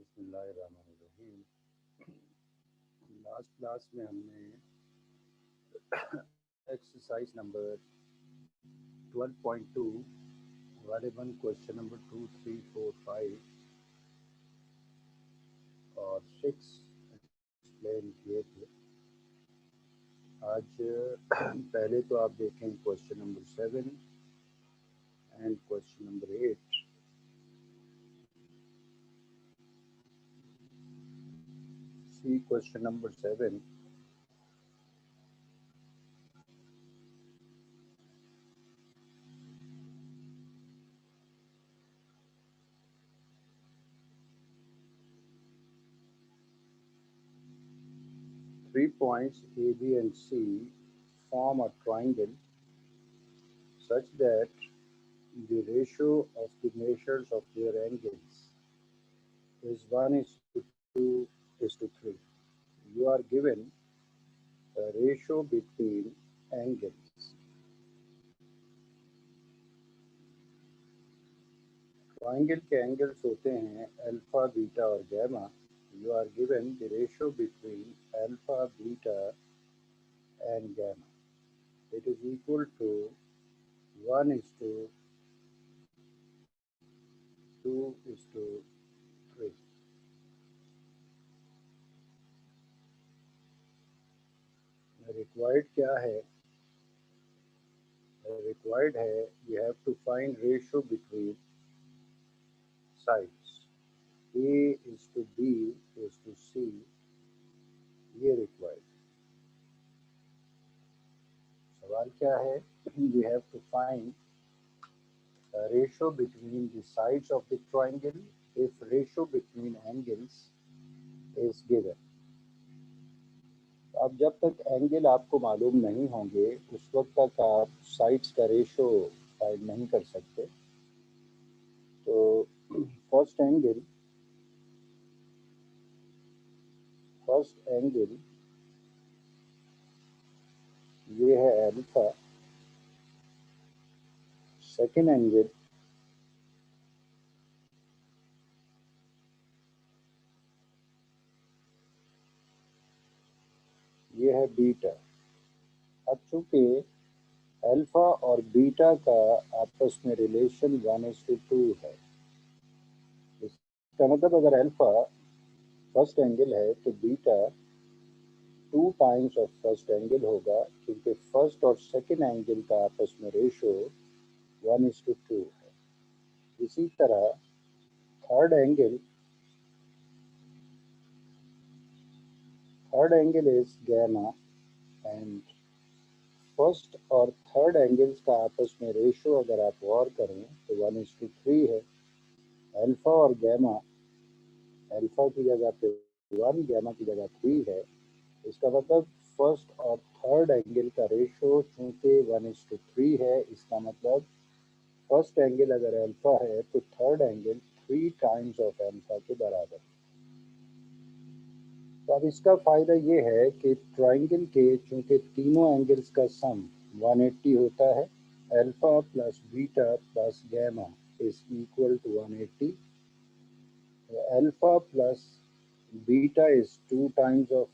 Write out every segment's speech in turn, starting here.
बिस्मिल्लाहिर्रहमानिर्रहीम। Last class में हमने एक्सरसाइज नंबर 12.2 गालिबन क्वेश्चन नंबर 2, 3, 4, 5 और 6 एक्सप्लेन किए थे। आज पहले तो आप देखें question number 7 and question number 8। See question number 7। 3 points A, B and C form a triangle such that the ratio of the measures of their angles is 1:2:3. You are given a ratio between angles. Triangle के angles होते हैं alpha, beta और gamma. You are given the ratio between alpha, beta and gamma. It is equal to 1:2:3. Required क्या है? Required है you have to find ratio between sides. A is to B is to C. ये required. सवाल क्या है? We have to find a ratio between the sides of the triangle if ratio between angles is given. अब जब तक angle आपको मालूम नहीं होंगे उस वक्त तक आप साइड्स का रेशो फाइंड नहीं कर सकते. तो फर्स्ट एंगल ये है अल्फा. सेकेंड एंगल ये है बीटा. अब चूंकि अल्फा और बीटा का आपस में रिलेशन 1:2 है, इसका मतलब अगर अल्फा फर्स्ट एंगल है तो beta 2 times of first angle होगा, क्योंकि फर्स्ट और सेकेंड एंगल का आपस में रेशो 1:2 है. इसी तरह third angle is gamma and first और थर्ड एंगल्स का आपस में रेशो अगर आप गौर करें तो 1:3 है. अल्फा और गैमा, अल्फा की जगह पे 1, गैमा की जगह 3 है. इसका मतलब फर्स्ट और थर्ड एंगल का रेशो चूंकि 1:3 है, इसका मतलब फर्स्ट एंगल अगर अल्फा है तो third angle 3 times of alpha के बराबर. तो अब इसका फायदा ये है कि ट्राइंगल के चूंकि तीनों एंगल्स का सम 180 होता है, alpha plus beta plus gamma is equal to 180. Alpha plus beta is 2 times of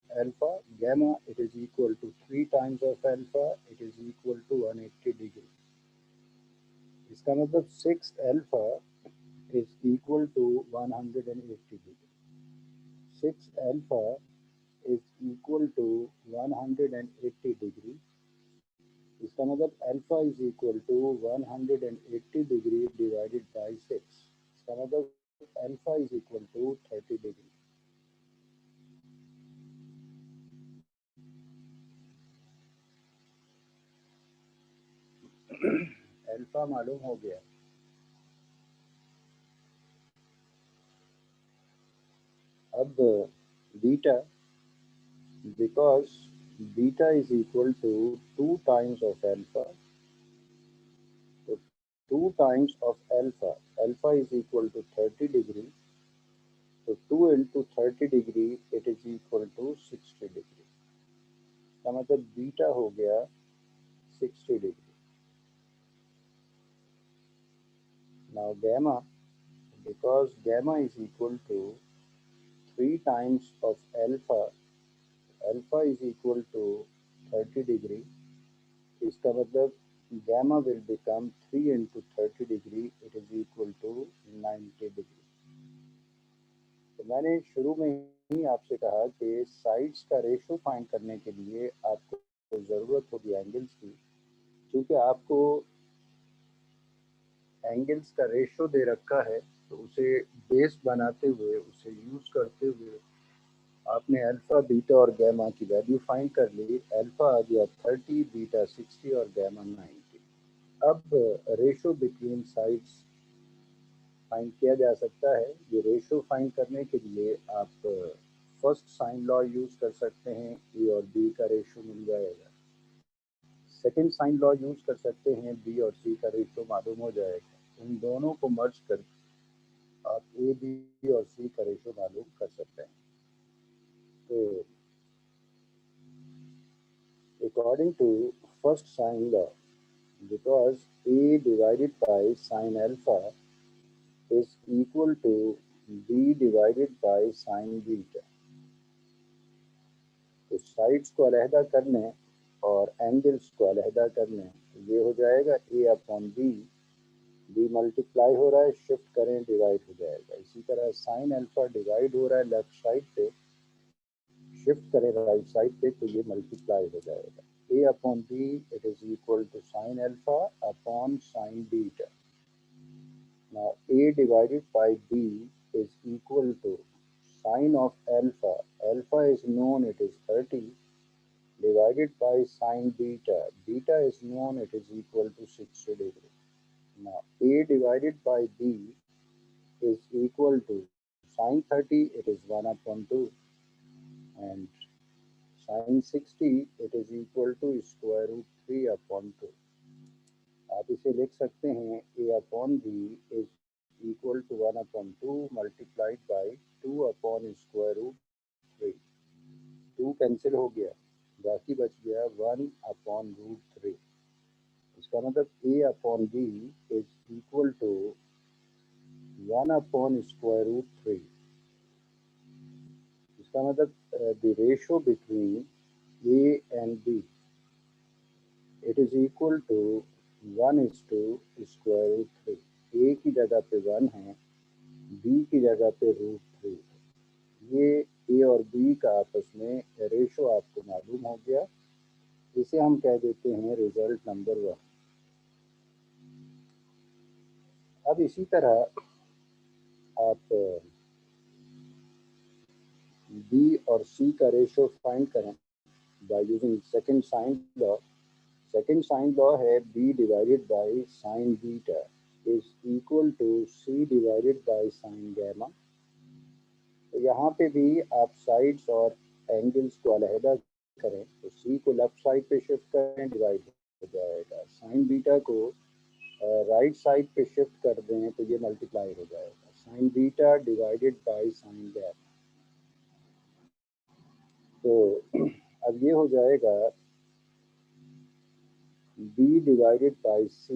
alpha, gamma it is equal to 3 times of alpha, it is equal to 180 degree. इसका मतलब 6 alpha is equal to 180 degree. 6 alpha is equal to 180 degree. इसका मतलब alpha is equal to 180 degree divided by 6. इसका मतलब alpha is equal to 30 degree. Alpha मालूम हो गया. अब beta, because beta is equal to 2 times of alpha, so 2 times of alpha, alpha is equal to 30 degree, so 2 into 30 degree it is equal to 60 degree. इसका मतलब beta हो गया 60 degree. Now gamma because gamma is equal to 3 times of alpha, alpha is equal to 30 degree, इसका मतलब gamma will become 3 into 30 degree, it is equal to 90 degree. तो मैंने शुरू में ही आपसे कहा कि साइड्स का रेशो फाइंड करने के लिए आपको ज़रूरत होगी एंगल्स की, क्योंकि आपको एंगल्स का रेशो दे रखा है, तो उसे बेस बनाते हुए, उसे यूज़ करते हुए आपने अल्फ़ा, बीटा और गैमा की वैल्यू फाइंड कर ली. अल्फ़ा आ गया 30, बीटा 60 और गैमा 90. अब रेशो बिटवीन साइड्स फाइंड किया जा सकता है. ये रेशो फाइंड करने के लिए आप फर्स्ट साइन लॉ यूज़ कर सकते हैं, ए और बी का रेशो मिल जाएगा. सेकेंड साइन लॉ यूज़ कर सकते हैं, बी और सी का रेशो मालूम हो जाएगा. इन दोनों को मर्ज कर आप ए, बी और सी का रेशो मालूम कर सकते हैं. तो according to first sine law, because A divided by sine alpha is equal to B divided by sine beta. तो साइड्स को अलहदा करने और एंगल्स को अलहदा करने, तो ये हो जाएगा A upon B. B multiply हो रहा है, शिफ्ट करें डिवाइड हो जाएगा. इसी तरह साइन अल्फा डिवाइड हो रहा है लेफ्ट साइड पे, शिफ्ट करें राइट साइड पे, तो ये मल्टीप्लाई हो जाएगा. A upon B, it is equal to sine alpha upon sine beta. Now A divided by B is equal to sine of alpha. Alpha is known, it is 30, divided by sine beta. Beta is known, it is equal to 60 degree. Now A divided by B is equal to sine 30, it is 1 upon 2, and sin 60, it is equal to square root 3 upon 2. आप इसे लिख सकते हैं a upon b is equal to 1 upon 2 multiplied by 2 upon square root 3. 2 cancel हो गया, बाकी बच गया 1 upon root 3. इसका मतलब a upon b is equal to 1 upon square root 3. इसका मतलब the ratio between a and b, it is equal to 1 is to square root 3. a की जगह पे 1 है, b की जगह पे रूट 3. ये a और b का आपस में रेशो आपको मालूम हो गया. इसे हम कह देते हैं रिजल्ट नंबर 1. अब इसी तरह आप b और c का रेशो फाइंड करें by using second sine law. Second sine law है b divided by sine beta is equal to c divided by sin gamma. तो यहाँ पे भी आप साइड्स और एंगल्स को अलहदा करें, तो c को लेफ्ट साइड पे शिफ्ट करें, डिवाइड हो जाएगा. साइन बीटा को राइट साइड पे शिफ्ट कर दें तो ये मल्टीप्लाई हो जाएगा. Sine beta divided by sine gamma. तो अब ये हो जाएगा b divided by c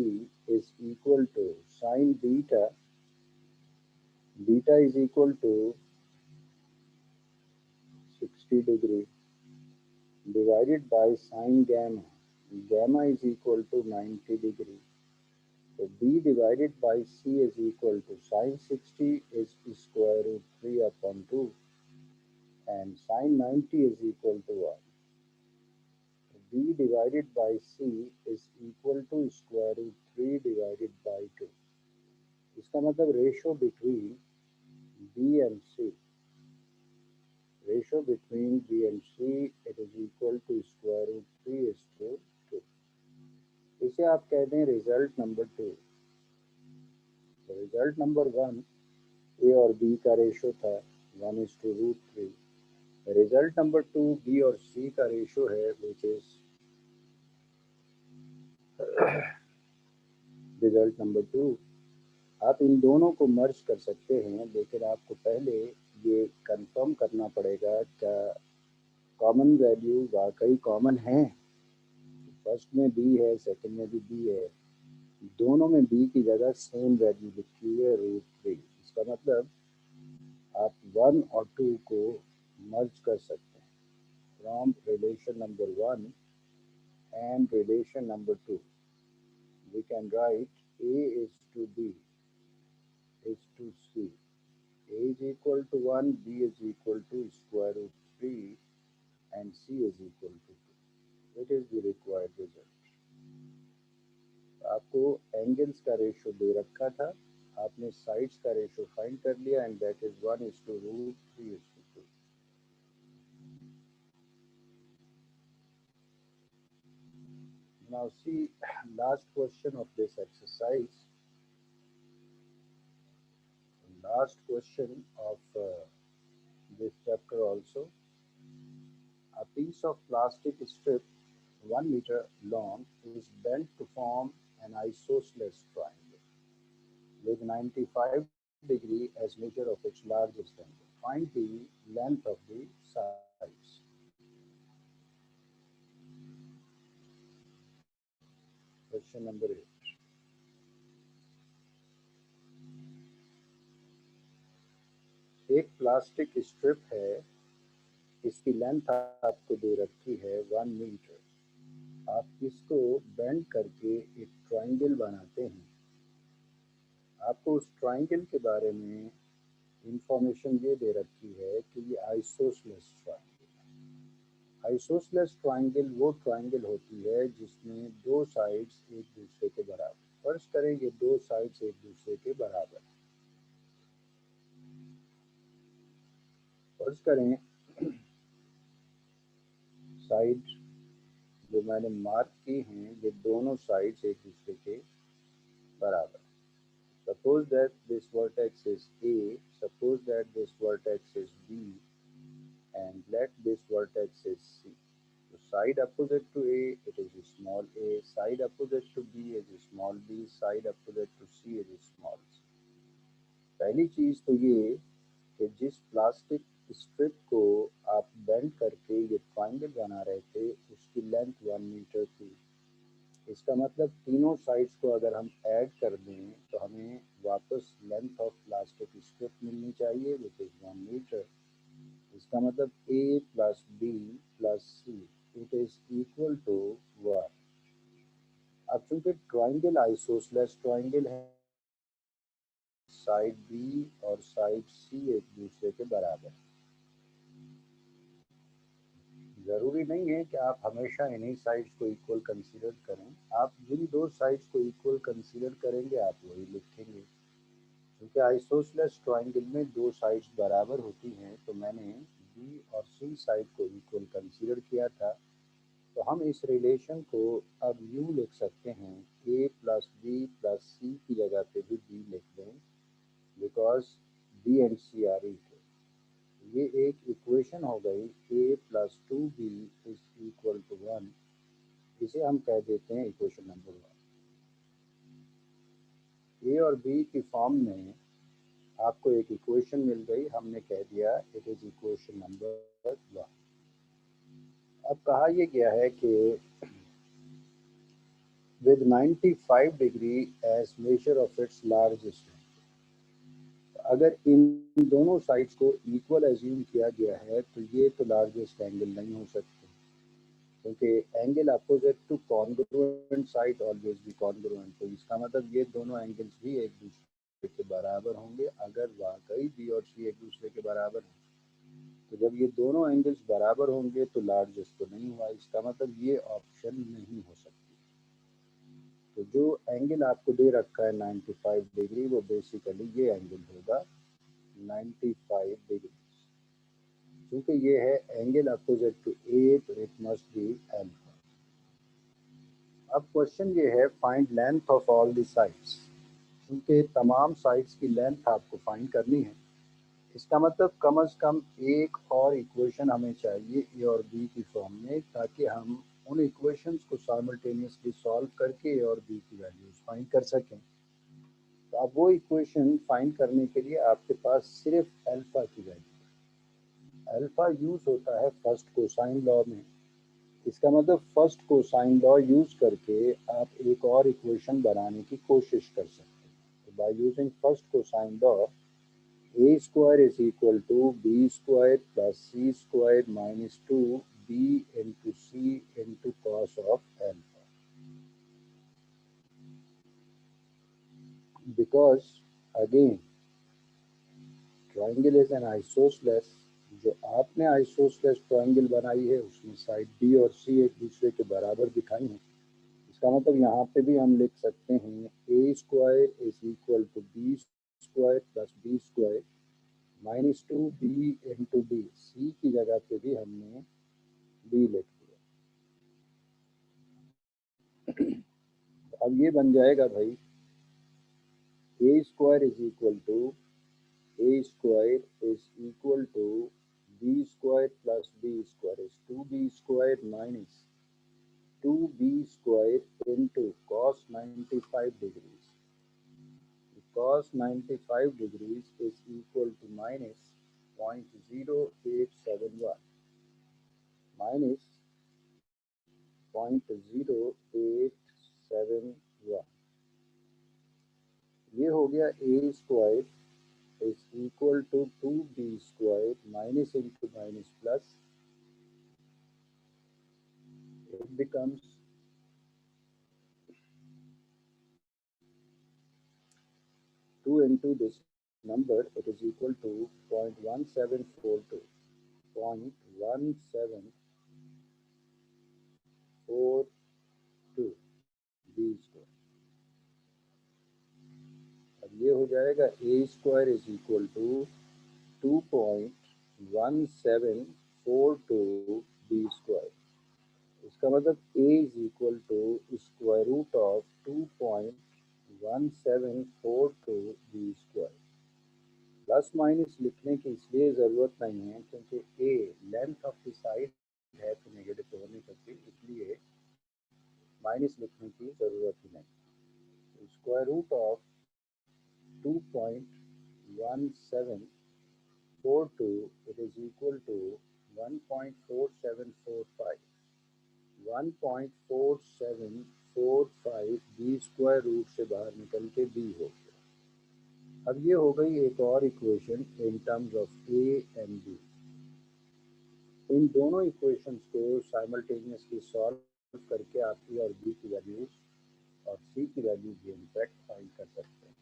is equal to sin beta. Beta is equal to 60 degree divided by sin gamma. Gamma is equal to 90 degree. So b divided by c is equal to sin 60 is square root 3 upon 2 and sin 90 is equal to 1. b divided by c is equal to square root 3 divided by 2. इसका मतलब ratio between b and c, ratio between b and c, it is equal to square root 3 is to 2. इसे आप कह दें result number 2. Result number 1 a और b का ratio था 1 is to root 3. Result number 2 b और c का ratio है which is रिजल्ट नंबर 2. आप इन दोनों को मर्ज कर सकते हैं, लेकिन आपको पहले ये कंफर्म करना पड़ेगा क्या कॉमन वैल्यू वाकई कॉमन है. फर्स्ट में b है, सेकंड में भी b है, दोनों में b की जगह सेम वैल्यू लिखी हुई है रूट 3. इसका मतलब आप 1 और 2 को मर्ज कर सकते हैं। From relation number 1 and relation number 2, we can write A is to B is to C. A is equal to 1, B is equal to square root 3 and C is equal to 2. It is the required result. आपको angles का ratio दे रखा था, आपने sides का ratio find कर लिया and that is 1:√3:2. Now see last question of this exercise. Last question of this chapter also. A piece of plastic strip 1 meter long is bent to form an isosceles triangle with 95 degree as measure of its largest angle. Find the length of the sides. Question number 8. एक plastic strip है, इसकी length आपको दे रखी है 1 metre. आप इसको bend करके एक ट्रायंगल बनाते हैं. आपको उस ट्रायंगल के बारे में इंफॉर्मेशन ये दे रखी है कि ये आइसोसेलेस ट्रायंगल है. आइसोसेलेस ट्रायंगल वो ट्रायंगल होती है जिसमें दो साइड्स एक दूसरे के बराबर. फर्ज करें ये दो साइड्स एक दूसरे के बराबर है. फर्ज करें साइड जो मैंने मार्क की हैं ये दोनों साइड्स एक दूसरे के बराबर. Suppose that this vertex is A, suppose that this vertex is B, and let this vertex is C. So side opposite to A, it is a small a, side opposite to B is a small b, side opposite to C is a small c. पहली चीज तो ये कि जिस plastic strip को आप bend करके ये ट्रायंगल बना रहे थे उसकी लेंथ 1 मीटर थी. इसका मतलब तीनों साइड्स को अगर हम ऐड कर दें तो हमें वापस लेंथ ऑफ प्लास्टिक स्ट्रिप मिलनी चाहिए विच इज 1 मीटर. इसका मतलब A plus B plus C it is equal to 1. अब चूंकि ट्रायंगल आइसोसेलेस ट्रायंगल है, साइड B और साइड C एक दूसरे के बराबर. ज़रूरी नहीं है कि आप हमेशा इन्हीं साइड्स को इक्वल कंसीडर करें. आप जिन दो साइड्स को इक्वल कंसीडर करेंगे आप वही लिखेंगे. क्योंकि आइसोसेलेस ट्रायंगल में दो साइड्स बराबर होती हैं तो मैंने B और C साइड को इक्वल कंसीडर किया था. तो हम इस रिलेशन को अब यूँ लिख सकते हैं A plus B plus C की जगह पे भी B लिख दें because B and C are equal. ये एक इक्वेशन हो गई A plus 2B is equal to 1. इसे हम कह देते हैं इक्वेशन नंबर 1. A और B की फॉर्म में आपको एक इक्वेशन मिल गई, हमने कह दिया इट इज इक्वेशन नंबर 1. अब कहा यह गया है कि with 95 degree as measure of its largest angle. अगर इन दोनों साइड्स को इक्वल एज्यूम किया गया है तो ये तो लार्जेस्ट एंगल नहीं हो सकते क्योंकि angle opposite two congruent side always भी कॉन्ग्रुएंट. तो इसका मतलब ये दोनों एंगल्स भी एक दूसरे के बराबर होंगे अगर वाकई B और C एक दूसरे के बराबर हैं. तो जब ये दोनों एंगल्स बराबर होंगे तो लार्जेस्ट तो नहीं हुआ. इसका मतलब ये ऑप्शन नहीं हो सकती. तो जो एंगल आपको दे रखा है 95 डिग्री वो बेसिकली ये एंगल होगा 95 डिग्री. क्योंकि ये है एंगल अपोजिट टू A तो इट मस्ट बी अल्फा. अब क्वेश्चन ये है find length of all the sides. क्योंकि तमाम साइड्स की लेंथ आपको फाइंड करनी है. इसका मतलब कम से कम एक और इक्वेशन हमें चाहिए A और B की फॉर्म में ताकि हम उन इक्वेशंस को साइमल्टेनियसली सॉल्व करके A और B की वैल्यूज फाइंड कर सकें. तो अब वो इक्वेशन फाइंड करने के लिए आपके पास सिर्फ अल्फा की वैल्यू. अल्फा यूज होता है फर्स्ट कोसाइन लॉ में. इसका मतलब फर्स्ट कोसाइन लॉ यूज करके आप एक और इक्वेशन बनाने की कोशिश कर सकते हैं. तो by using first cosine law A square is equal to B square plus C square minus 2B into C into cos of alpha. Because again triangle is an isosceles, जो आपने आइसोसलेस ट्राइंगल बनाई है उसमें side B और सी एक दूसरे के बराबर दिखाई हैं। इसका मतलब यहाँ पे भी हम लिख सकते हैं A square is equal to B square plus B square minus 2b into B. C की जगह पे भी हमने बी लिख दिया। अब ये बन जाएगा भाई A square is equal to a square is equal to b square plus b square is 2b square minus 2b square into cos 95 degrees. Cos 95 degrees is equal to minus 0.0871 minus 0.0871। ये हो गया a square is equal to 2b square minus into minus plus, it becomes 2 into this number, it is equal to 0.1742, 0.1742 b square। अब ये हो जाएगा a square is equal to 2.1742 b square। इसका मतलब a is equal to square root of 2.1742 b square। Plus minus लिखने की इसलिए ज़रूरत नहीं है क्योंकि a length of the side है तो नेगेटिव तो होनी सकती, इसलिए माइनस लिखने की ज़रूरत ही नहीं। Square root of 2.1742 it is equal to 1.4745, 1.4745 b square root से बाहर निकल के b हो गया। अब ये हो गई एक और equation in terms of a and b। इन दोनों इक्वेशंस को साइमल्टेनियसली सॉल्व करके आप a और b की वैल्यूज और c की वैल्यू भी इनफैक्ट फाइंड कर सकते हैं।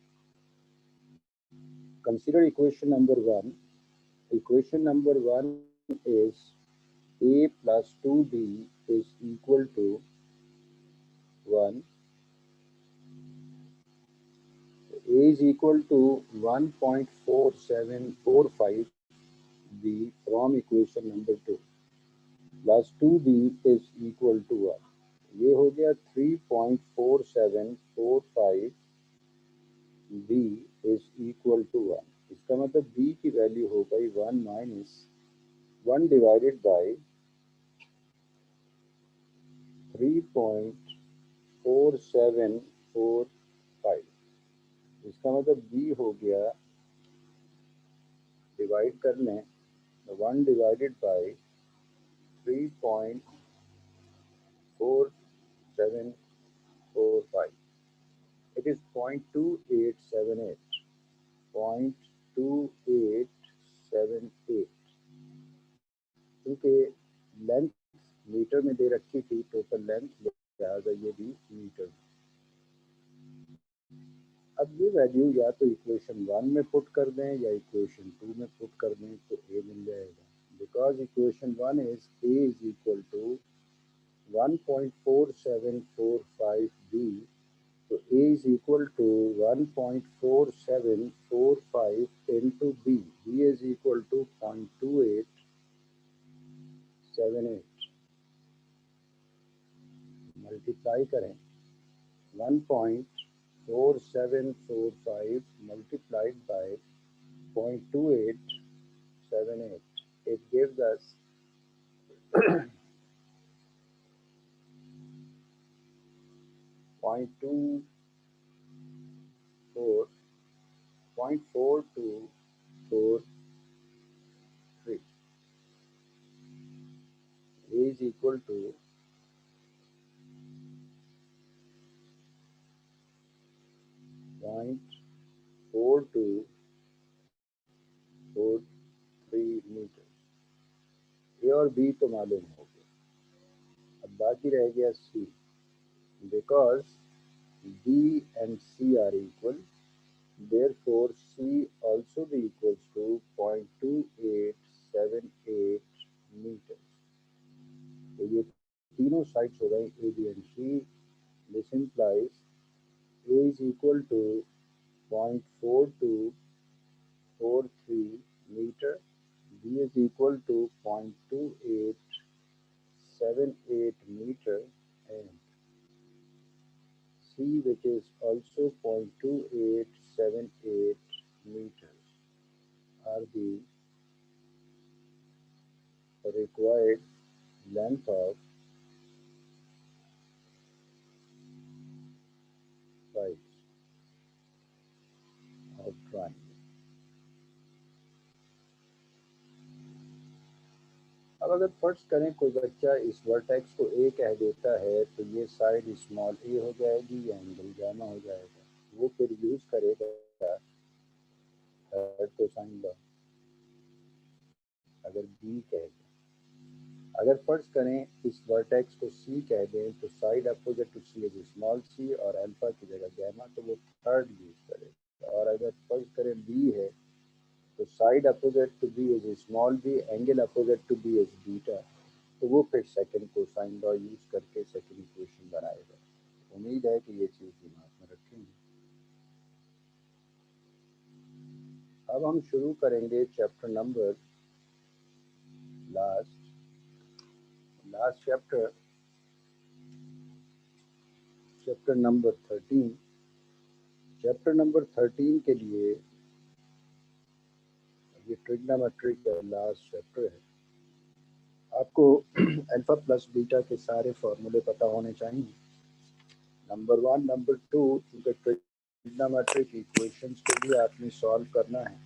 Consider equation number 1। Equation number 1 is a plus 2b is equal to 1. A is equal to 1.4745 b from equation number 2 plus 2b is equal to 1। ये हो गया 3.4745 b is equal to 1। इसका मतलब b की value हो गई 1 minus 1 divided by 3.4745। इसका मतलब b हो गया डिवाइड करने 1 डिवाइडेड बाई 3.4745, it is 0.2878, 0.2878। क्योंकि लेंथ मीटर में दे रखी थी, टोटल लेंथ, लिहाजा ये भी मीटर। अब ये वैल्यू या तो इक्वेशन 1 में पुट कर दें या इक्वेशन 2 में पुट कर दें तो a मिल जाएगा। Because equation 1 is a is equal to 1.4745 b, तो a is equal to 1.4745 into b, b is equal to 0.2878। Multiply करें 1.4745 multiplied by 0.2878, it gives us 0.4243। A is equal to 0.4243 और B तो मालूम हो गया, अब बाकी रह गया C. Because B and C are equal, therefore C also be equals to 0.2878 meters. तो ये तीनों साइड्स हो गए A B and C. This implies A is equal to 0.4243 meter, B is equal to 0.2878 meter, and C, which is also 0.2878 meters, are the required length of sides of triangle. अब अगर फर्ज करें कोई बच्चा इस vertex को ए कह देता है तो ये साइड स्मॉल ए हो जाएगी, ये एंगल गामा हो जाएगा. वो फिर यूज करेगा थर्ड कोसाइन लॉ. अगर बी कह दें, अगर फर्ज करें इस वर्टेक्स को सी कह दें तो side opposite to C is small C और अल्फा की जगह गैमा, तो वो थर्ड यूज करेगा. और अगर फर्ज करें बी है तो side opposite to B is small B, angle opposite to B is beta, तो वो फिर सेकंड कोसाइन लॉ यूज करके सेकंड इक्वेशन बनाएगा. उम्मीद है कि ये चीज दिमाग में रखेंगे. अब हम शुरू करेंगे chapter number last chapter number 13. Chapter number 13 के लिए ये ट्रिग्नोमेट्री का लास्ट चैप्टर है. आपको अल्फा प्लस बीटा के सारे फॉर्मूले पता होने चाहिए. नंबर 1, नंबर 2, क्योंकि ट्रिग्नोमेट्रिक इक्वेशंस के लिए आपने सॉल्व करना है.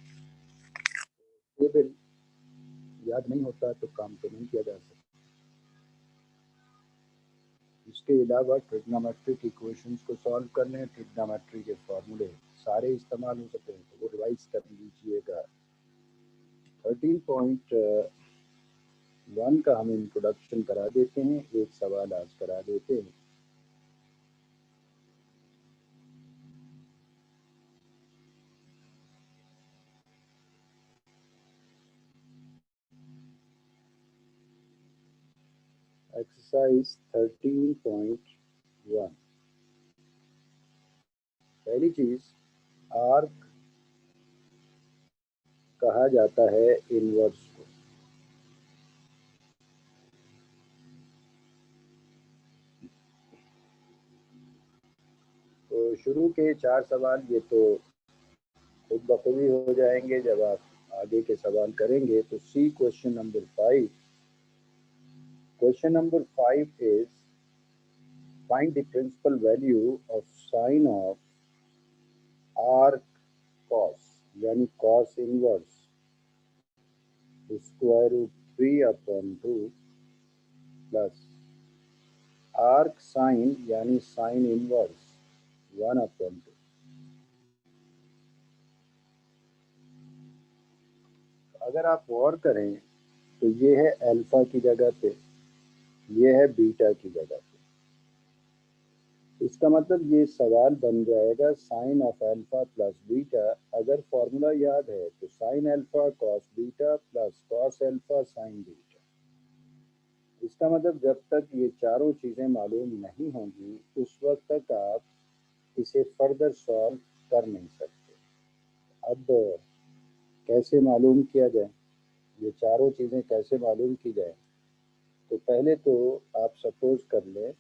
टेबल याद नहीं होता तो काम तो नहीं किया जा सकता. इसके अलावा ट्रिग्नोमेट्रिक इक्वेशंस को सॉल्व करने, ट्रिग्नोमेट्री के फॉर्मूले सारे इस्तेमाल हो सकते हैं, तो वो रिवाइज कर लीजिएगा. 13.1 का हम इंट्रोडक्शन करा देते हैं, एक सवाल आज करा देते हैं. एक्सरसाइज 13.1. पहली चीज, आर्क कहा जाता है इनवर्स को. तो शुरू के 4 सवाल ये तो खुद बखूबी हो जाएंगे जब आप आगे के सवाल करेंगे. तो see question number 5. Question number 5 is find the principal value of sine of arc cos, यानी cos inverse square root 3/2 plus arc sine यानी sine inverse 1/2. अगर आप गौर करें तो ये है अल्फा की जगह पे, ये है बीटा की जगह पे. इसका मतलब ये सवाल बन जाएगा sine of alpha plus beta. अगर फॉर्मूला याद है तो sine alpha cos beta plus cos alpha sine beta. इसका मतलब जब तक ये चारों चीजें मालूम नहीं होंगी उस वक्त तक आप इसे फर्दर सॉल्व कर नहीं सकते. अब कैसे मालूम किया जाए, ये चारों चीजें कैसे मालूम की जाए? तो पहले तो आप सपोज कर लें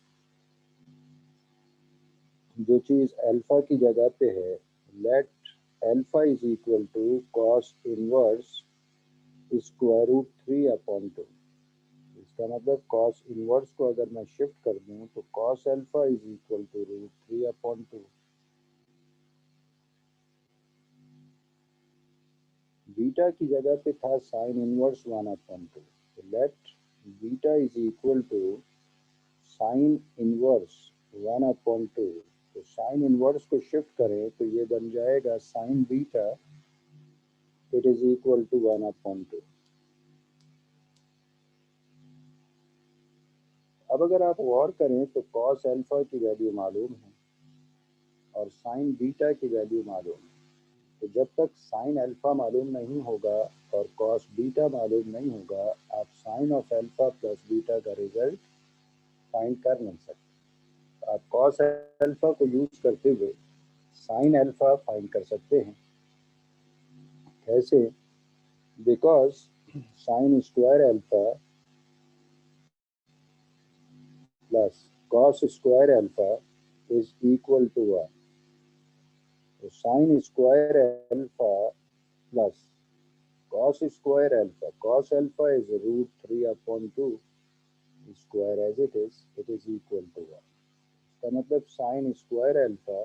जो चीज अल्फा की जगह पे है, let alpha is equal to cos inverse square root 3/2. इसका मतलब कॉस इनवर्स को अगर मैं शिफ्ट कर दूं तो cos alpha is equal to root 3/2. Beta की जगह पे था साइन इनवर्स 1/2. तो let beta is equal to sine inverse 1/2. तो साइन इनवर्स को शिफ्ट करें तो ये बन जाएगा sine beta, it is equal to 1/2. अब अगर आप गौर करें तो कॉस अल्फा की वैल्यू मालूम है और साइन बीटा की वैल्यू मालूम है। तो जब तक साइन अल्फा मालूम नहीं होगा और कॉस बीटा मालूम नहीं होगा, आप sine of alpha plus beta का रिजल्ट फाइंड कर नहीं सकते। आप कॉस अल्फा को यूज करते हुए साइन अल्फा फाइंड कर सकते हैं। कैसे? Because sine square alpha plus cos square alpha is equal to 1। तो sine square alpha plus cos square alpha. Cos alpha is root 3 upon 2 square as it is equal to 1. इसका मतलब sin square alpha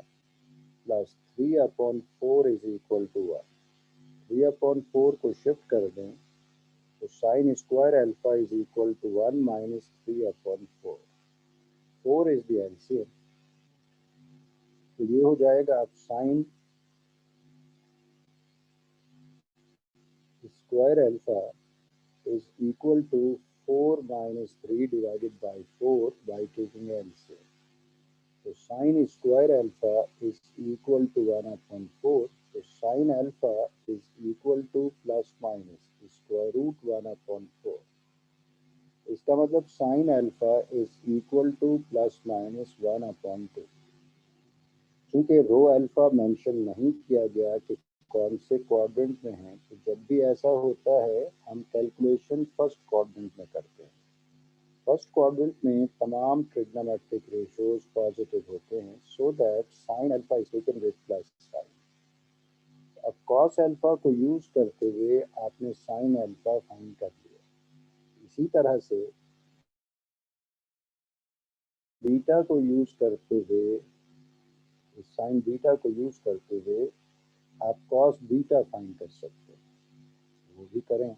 plus 3 upon 4 is equal to 1. 3 upon 4 को shift कर दें तो sin square alpha is equal to 1 minus 3 upon 4. 4 is the LCM. तो ये हो जाएगा अब sin square alpha is equal to 4 minus 3 divided by 4 by taking LCM. So sin square alpha is equal to 1 upon 4. So sin alpha is equal to plus minus square root 1 upon 4. इसका मतलब sin alpha is equal to plus minus 1 upon 2. चूंकि रो alpha mention नहीं किया गया कि कौन से quadrant में है, तो जब भी ऐसा होता है हम कैलकुलेशन फर्स्ट क्वाड्रेंट में करते हैं। फर्स्ट क्वाड्रेंट में तमाम ट्रिग्नोमेट्रिक रेशियोज पॉजिटिव होते हैं, so that sine alpha is taken with plus sign. अब कॉस अल्फा को यूज करते हुए आपने साइन अल्फा फाइंड कर लिया। इसी तरह से बीटा को यूज करते हुए, साइन बीटा को यूज करते हुए आप कॉस बीटा फाइंड कर सकते हैं। वो भी करें,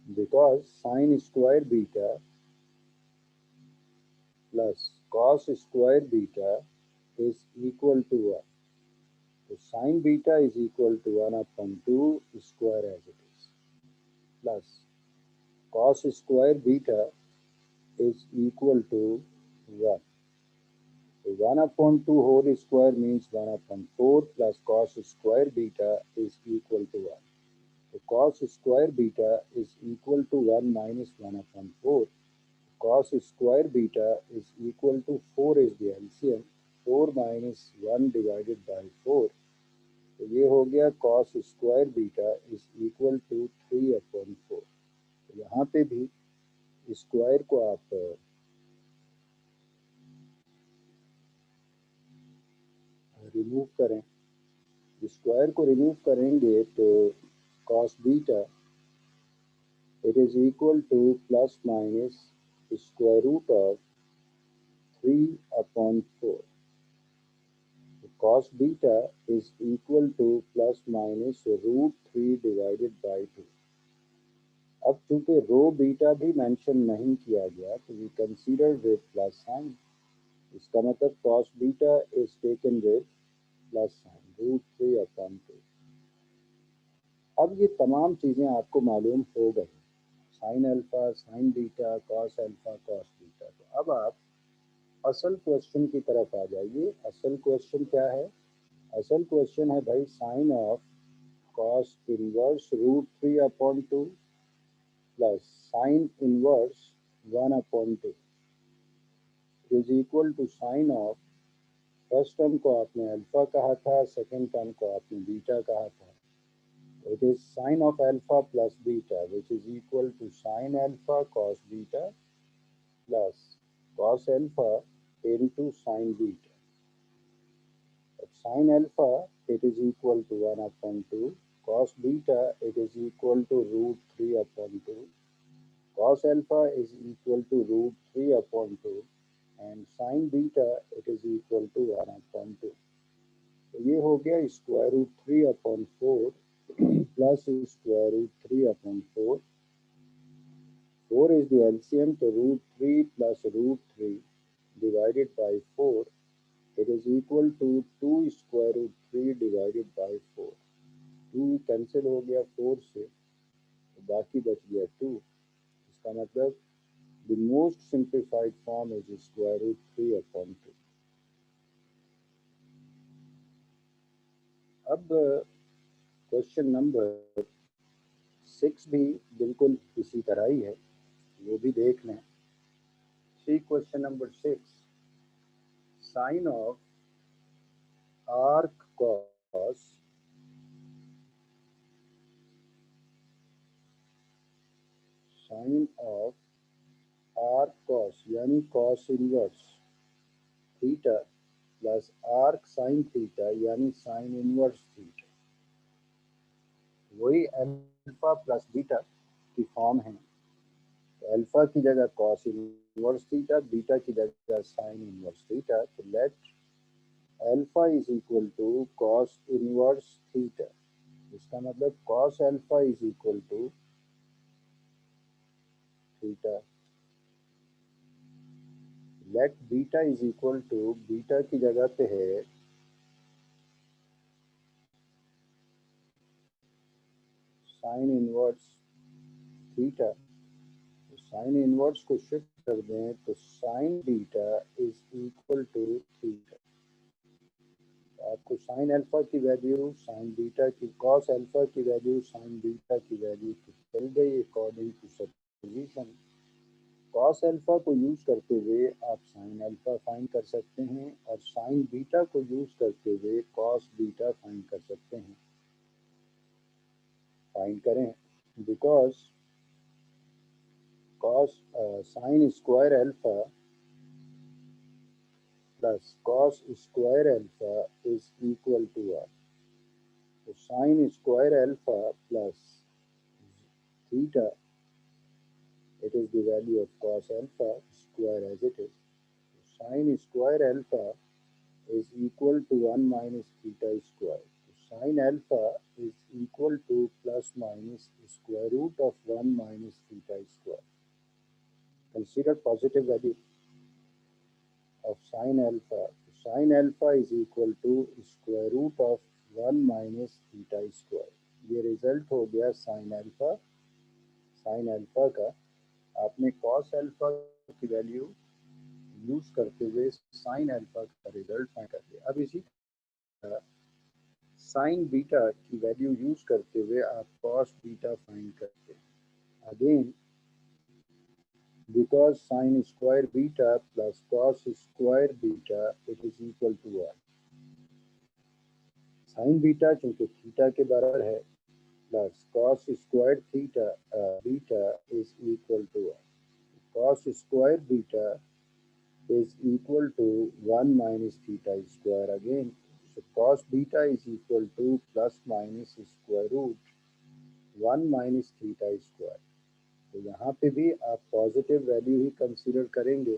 because sine square beta plus cos square beta is equal to 1. So sin beta is equal to 1 upon 2 square as it is, plus cos square beta is equal to 1. So 1 upon 2 whole square means 1 upon 4 plus cos square beta is equal to 1. So cos square beta is equal to 1 minus 1 upon 4. Cos square beta is equal to 4 is the LCM. 4 minus 1 divided by 4. तो ये हो गया cos square beta is equal to 3 upon 4। तो यहाँ पे भी square को आप रिमूव करें। स्क्वायर को रिमूव करेंगे तो cos beta it is equal to plus minus square root of 3 upon 4। cos beta is equal to plus minus root 3 divided by 2। अब चूंकि रो बीटा भी मेंशन नहीं किया गया तो we consider with plus sign. इसका मतलब cos beta is taken with plus sign root 3 upon 2। अब ये तमाम चीज़ें आपको मालूम हो गई, sine alpha, sine beta, cos alpha, cos beta. तो अब आप असल क्वेश्चन की तरफ आ जाइए। असल क्वेश्चन क्या है? असल क्वेश्चन है भाई sine of cos inverse root 3 upon 2 plus sine inverse 1 upon 2 is equal to sine of, first term को आपने अल्फा कहा था, सेकेंड टर्म को आपने बीटा कहा था। It is sine of alpha plus beta, which is equal to sine alpha cos beta plus cos alpha into sine beta. At sine alpha, it is equal to 1 upon 2. Cos beta, it is equal to root 3 upon 2. Cos alpha is equal to root 3 upon 2. And sine beta, it is equal to 1 upon 2. तो ये हो गया square root 3 upon 4 plus square root 3 upon 4। 4 is the LCM, तो root 3 plus root 3 divided by 4 it is equal to 2 square root 3 divided by 4। 2 cancel हो गया 4 से, तो बाकी बच गया 2। इसका मतलब The most simplified form is square root 3 upon 2. अब क्वेश्चन नंबर 6 भी बिल्कुल इसी तरह ही है, वो भी देख लें। See question number 6, sine of arc cos sine of arc cos यानी cos inverse theta plus arc sine theta यानी साइन इनवर्स थीटा, वही अल्फा प्लस बीटा की फॉर्म है। तो अल्फा की जगह कॉस इनवर्स थीटा, बीटा की जगह साइन इनवर्स थीटा। तो let alpha is equal to cos inverse theta, इसका मतलब cos alpha is equal to theta. Let beta is equal to, beta की जगह पे है साइन इनवर्स थीटा। तो साइन इनवर्स को शिफ्ट कर दें तो sine beta is equal to theta. आपको साइन अल्फा की वैल्यू साइन बीटा की, कॉस अल्फा की वैल्यू साइन बीटा की वैल्यू चल गई according to substitution. Cos alpha को यूज करते हुए आप साइन अल्फा फाइंड कर सकते हैं और साइन बीटा को यूज करते हुए कॉस बीटा फाइंड कर सकते हैं। फाइंड करें, because cos sine square alpha plus cos square alpha is equal to R. तो sine square alpha plus theta, it is the value of cos alpha square as it is. Sin square alpha is equal to 1 minus theta square. Sin alpha is equal to plus minus square root of 1 minus theta square. Consider positive value of sin alpha. Sin alpha is equal to square root of 1 minus theta square. ये result हो गया sine alpha का। आपने cos alpha की value use करते हुए sine alpha का result find कर लिया। अब इसी तरह साइन बीटा की वैल्यू यूज करते हुए आप कॉस बीटा फाइंड करते हैं। Again because sine square beta plus cos square beta it is equal to R. Sine beta चूंकि थीटा के बराबर है plus cos square theta beta is equal to are. Cos square beta is equal to 1 minus theta square again. So cos beta is equal to plus minus square root 1 minus theta square. तो यहाँ पे भी आप positive value ही consider करेंगे।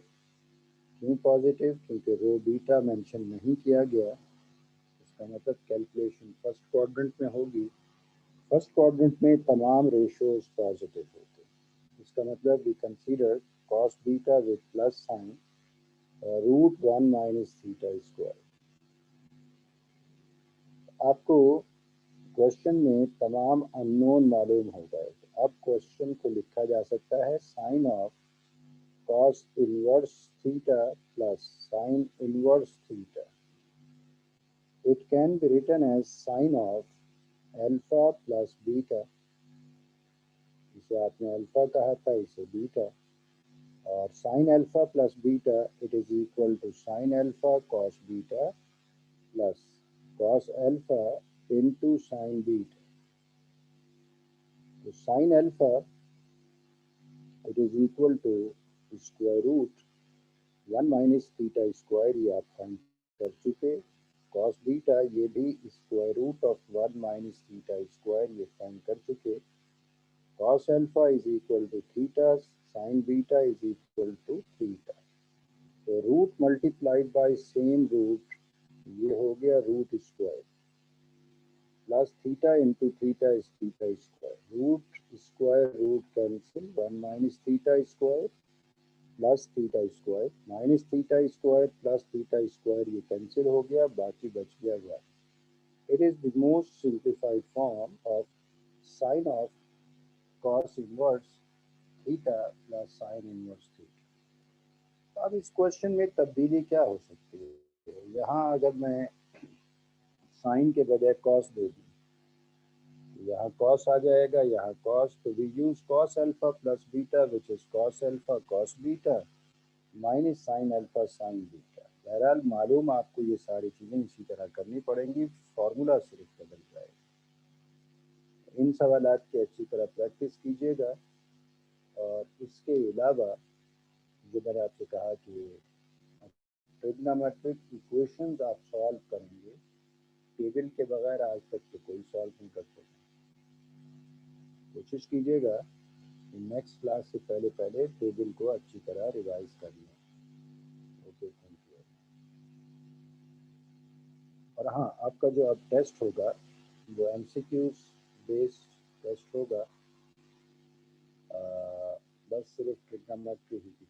क्यों positive? क्योंकि रो beta mention नहीं किया गया। इसका मतलब कैलकुलेशन फर्स्ट क्वाड्रेंट में होगी। फर्स्ट क्वाड्रेंट में तमाम रेशियोज पॉजिटिव होते हैं। इसका मतलब we consider cos beta with plus sign root 1 minus theta square. आपको क्वेश्चन में तमाम अननोन मालूम हो गए। तो अब क्वेश्चन को लिखा जा सकता है sine of cos inverse theta plus sine inverse theta. It can be written as sine of alpha plus beta, इसे आपने अल्फा कहा था, इसे बीटा, और sine alpha plus beta it is equal to sine alpha cos beta plus cos alpha into sine beta. तो sine alpha it is equal to square root 1 minus theta square, ये आप find कर चुके। Cos beta ये भी square root of 1 minus theta square, ये find कर चुके। Cos alpha is equal to theta, sine beta is equal to theta. तो root multiplied by same root, ये हो गया root square plus theta into theta is theta square. Root square root cancel, 1 minus theta square plus theta square minus theta square plus theta square, ये cancel हो गया, बाकी बच गया 1। It is the most simplified form of sine of cos inverse beta plus sine inverse theta. अब इस question में तब्दीली क्या हो सकती है? यहाँ अगर मैं साइन के बजाय कॉस दे दूँ, यहाँ कॉस आ जाएगा, यहाँ कॉस, तो we use cos alpha plus beta which is cos alpha cos beta minus sine alpha sine beta. बहरहाल मालूम आपको ये सारी चीज़ें इसी तरह करनी पड़ेंगी, फार्मूला सिर्फ बदल जाएगा। इन सवालात की अच्छी तरह प्रैक्टिस कीजिएगा। और इसके अलावा जो मैंने आपसे कहा कि ट्रिग्नोमेट्रिक इक्वेशंस आप सॉल्व करेंगे, टेबल के बगैर आज तक तो कोई सॉल्व नहीं कर सके। कोशिश कीजिएगा कि नेक्स्ट क्लास से पहले पहले टेबल को अच्छी तरह रिवाइज कर लें। Okay, thank you. और हाँ, आपका जो अब टेस्ट होगा वो एमसीक्यूज बेस्ड टेस्ट होगा। बस सिर्फ ट्रिग्नोमेट्री ही की